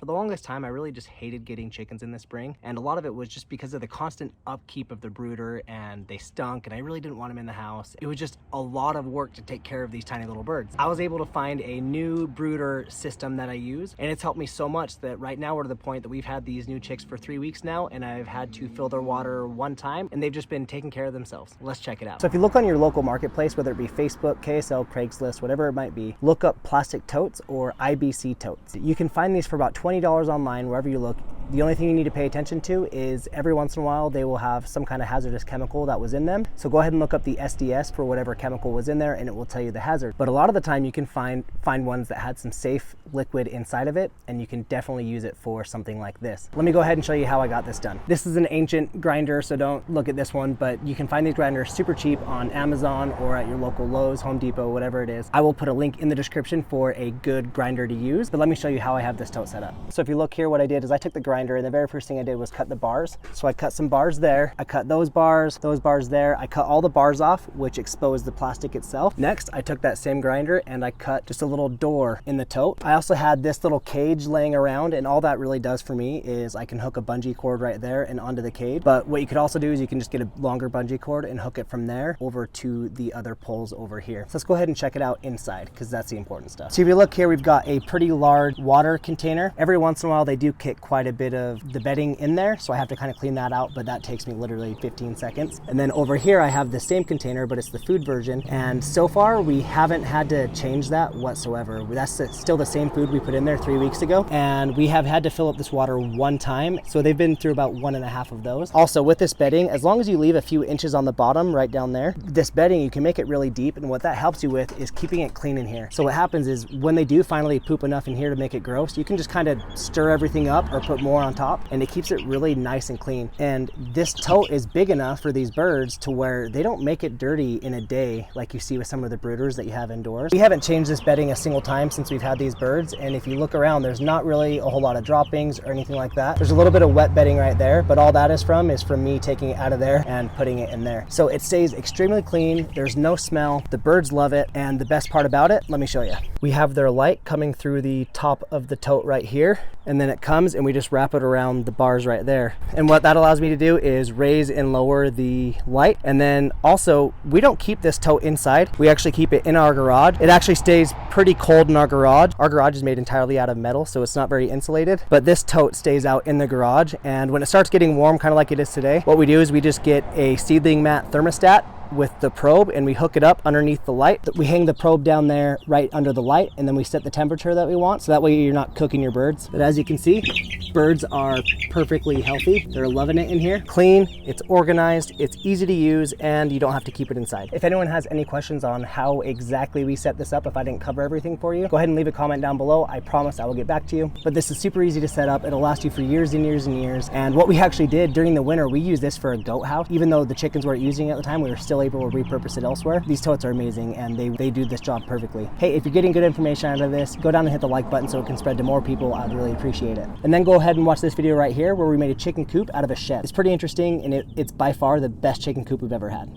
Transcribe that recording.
For the longest time, I really just hated getting chickens in the spring, and a lot of it was just because of the constant upkeep of the brooder, and they stunk, and I really didn't want them in the house. It was just a lot of work to take care of these tiny little birds. I was able to find a new brooder system that I use, and it's helped me so much that right now we're to the point that we've had these new chicks for 3 weeks now, and I've had to fill their water one time, and they've just been taking care of themselves. Let's check it out. So if you look on your local marketplace, whether it be Facebook, KSL, Craigslist, whatever it might be, look up plastic totes or IBC totes. You can find these for about $20 online wherever you look. The only thing you need to pay attention to is every once in a while they will have some kind of hazardous chemical that was in them. So go ahead and look up the SDS for whatever chemical was in there, and it will tell you the hazard. But a lot of the time you can find ones that had some safe liquid inside of it, and you can definitely use it for something like this. Let me go ahead and show you how I got this done. This is an ancient grinder, so don't look at this one, but you can find these grinders super cheap on Amazon or at your local Lowe's, Home Depot, whatever it is. I will put a link in the description for a good grinder to use, but let me show you how I have this tote set up. So if you look here, what I did is I took the grinder, and the very first thing I did was cut the bars. So I cut some bars there, I cut those bars there, I cut all the bars off, which exposed the plastic itself. Next, I took that same grinder and I cut just a little door in the tote. I also had this little cage laying around, and all that really does for me is I can hook a bungee cord right there and onto the cage. But what you could also do is you can just get a longer bungee cord and hook it from there over to the other poles over here. So let's go ahead and check it out inside, because that's the important stuff. So if you look here, we've got a pretty large water container. Every once in a while they do kick quite a bit of the bedding in there, so I have to kind of clean that out, but that takes me literally 15 seconds. And then over here I have the same container, but it's the food version, and so far we haven't had to change that whatsoever. That's still the same food we put in there 3 weeks ago, and we have had to fill up this water one time, so they've been through about 1.5 of those. Also, with this bedding, as long as you leave a few inches on the bottom right down there, this bedding, you can make it really deep, and what that helps you with is keeping it clean in here. So what happens is when they do finally poop enough in here to make it gross, you can just kind of stir everything up or put more on top, and it keeps it really nice and clean. And this tote is big enough for these birds to where they don't make it dirty in a day like you see with some of the brooders that you have indoors. We haven't changed this bedding a single time since we've had these birds, and if you look around, there's not really a whole lot of droppings or anything like that. There's a little bit of wet bedding right there, but all that is from me taking it out of there and putting it in there. So it stays extremely clean, there's no smell, the birds love it, and the best part about it, let me show you. We have their light coming through the top of the tote right here, and then it comes and we just wrap it around the bars right there. And what that allows me to do is raise and lower the light. And then also, we don't keep this tote inside, we actually keep it in our garage. It actually stays pretty cold in our garage. Our garage is made entirely out of metal, so it's not very insulated, but this tote stays out in the garage. And when it starts getting warm, kind of like it is today, what we do is we just get a seedling mat thermostat with the probe, and we hook it up underneath the light. We hang the probe down there right under the light, and then we set the temperature that we want, so that way you're not cooking your birds. But as you can see, birds are perfectly healthy. They're loving it in here. Clean, it's organized, it's easy to use, and you don't have to keep it inside. If anyone has any questions on how exactly we set this up, if I didn't cover everything for you, go ahead and leave a comment down below. I promise I will get back to you. But this is super easy to set up. It'll last you for years and years and years. And what we actually did during the winter, we used this for a goat house. Even though the chickens weren't using it at the time, we were still able to repurpose it elsewhere. These totes are amazing, and they do this job perfectly. Hey, if you're getting good information out of this, go down and hit the like button so it can spread to more people. I'd really appreciate it. And then go ahead and watch this video right here where we made a chicken coop out of a shed. It's pretty interesting, and it's by far the best chicken coop we've ever had.